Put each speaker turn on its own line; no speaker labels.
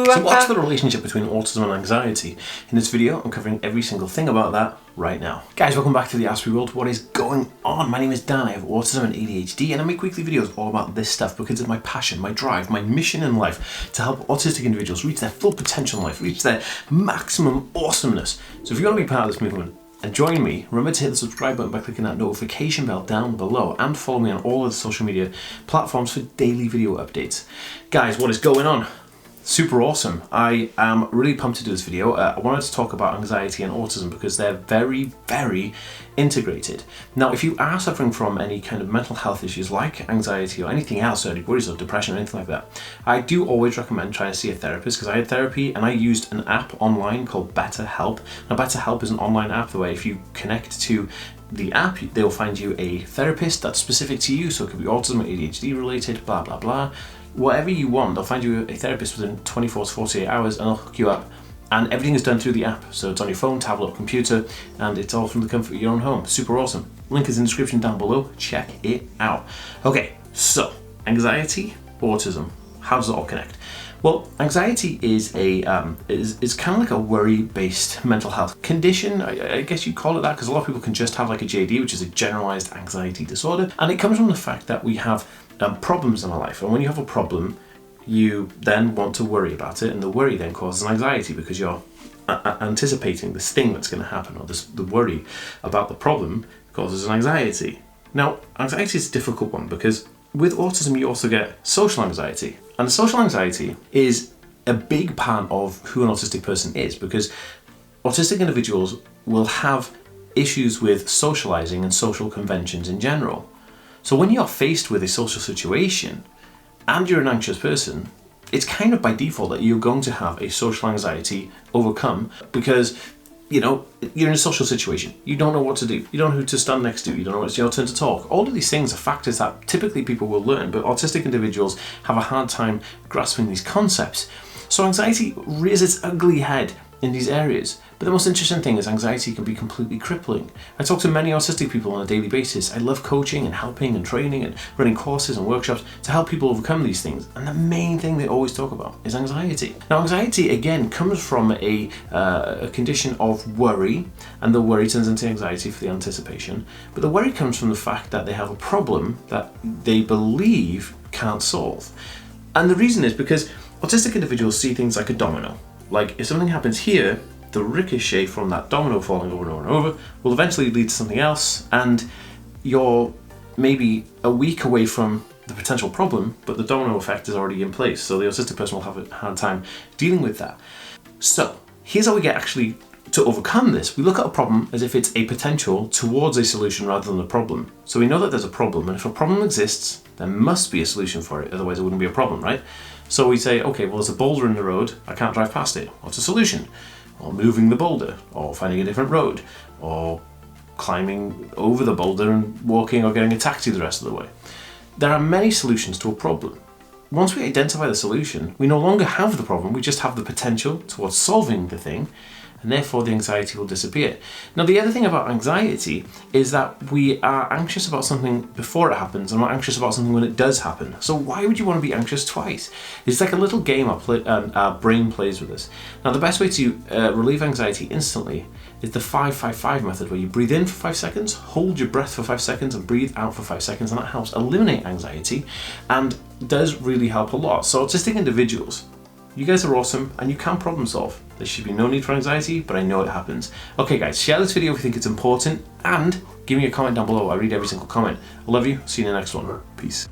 So what's the relationship between autism and anxiety? In this video, I'm covering every single thing about that right now. Guys, welcome back to the Ask Me World. What is going on? My name is Dan, I have autism and ADHD, and I make weekly videos all about this stuff because it's my passion, my drive, my mission in life to help autistic individuals reach their full potential in life, reach their maximum awesomeness. So if you want to be part of this movement and join me, remember to hit the subscribe button by clicking that notification bell down below and follow me on all of the social media platforms for daily video updates. Guys, what is going on? Super awesome. I am really pumped to do this video. I wanted to talk about anxiety and autism because they're very, very integrated. Now, if you are suffering from any kind of mental health issues like anxiety or anything else, or any worries or depression or anything like that, I do always recommend trying to see a therapist because I had therapy and I used an app online called BetterHelp. Now, BetterHelp is an online app the way if you connect to the app, they'll find you a therapist that's specific to you. So it could be autism or ADHD related, blah, blah, blah. Whatever you want, they'll find you a therapist within 24 to 48 hours and they'll hook you up. And everything is done through the app. So it's on your phone, tablet, or computer, and it's all from the comfort of your own home. Super awesome. Link is in the description down below. Check it out. Okay, so anxiety, autism, how does it all connect? Well, anxiety is is kind of like a worry-based mental health condition. I guess you'd call it that because a lot of people can just have like a JD, which is a generalized anxiety disorder. And it comes from the fact that we have problems in our life. And when you have a problem, you then want to worry about it. And the worry then causes anxiety because you're anticipating this thing that's going to happen, or the worry about the problem causes an anxiety. Now, anxiety is a difficult one because with autism, you also get social anxiety. And social anxiety is a big part of who an autistic person is because autistic individuals will have issues with socializing and social conventions in general. So when you're faced with a social situation and you're an anxious person, it's kind of by default that you're going to have a social anxiety overcome because you're in a social situation. You don't know what to do. You don't know who to stand next to. You don't know when it's your turn to talk. All of these things are factors that typically people will learn, but autistic individuals have a hard time grasping these concepts. So anxiety rears its ugly head in these areas. But the most interesting thing is anxiety can be completely crippling. I talk to many autistic people on a daily basis. I love coaching and helping and training and running courses and workshops to help people overcome these things. And the main thing they always talk about is anxiety. Now, anxiety, again, comes from a condition of worry, and the worry turns into anxiety for the anticipation. But the worry comes from the fact that they have a problem that they believe can't solve. And the reason is because autistic individuals see things like a domino. Like if something happens here, the ricochet from that domino falling over and over and over will eventually lead to something else, and you're maybe a week away from the potential problem, but the domino effect is already in place. So the autistic person will have a hard time dealing with that. So here's how we get actually to overcome this. We look at a problem as if it's a potential towards a solution rather than a problem. So we know that there's a problem, and if a problem exists, there must be a solution for it, otherwise it wouldn't be a problem, right? So we say, okay, well, there's a boulder in the road, I can't drive past it. What's a solution? Or moving the boulder, or finding a different road, or climbing over the boulder and walking or getting a taxi the rest of the way. There are many solutions to a problem. Once we identify the solution, we no longer have the problem, we just have the potential towards solving the thing, and therefore the anxiety will disappear. Now, the other thing about anxiety is that we are anxious about something before it happens and we're anxious about something when it does happen. So why would you want to be anxious twice? It's like a little game our brain plays with us. Now, the best way to relieve anxiety instantly is the 5-5-5 method, where you breathe in for 5 seconds, hold your breath for 5 seconds, and breathe out for 5 seconds, and that helps eliminate anxiety and does really help a lot. So autistic individuals, you guys are awesome and you can problem solve. There should be no need for anxiety, but I know it happens. Okay guys, share this video if you think it's important and give me a comment down below. I read every single comment. I love you. See you in the next one. Peace.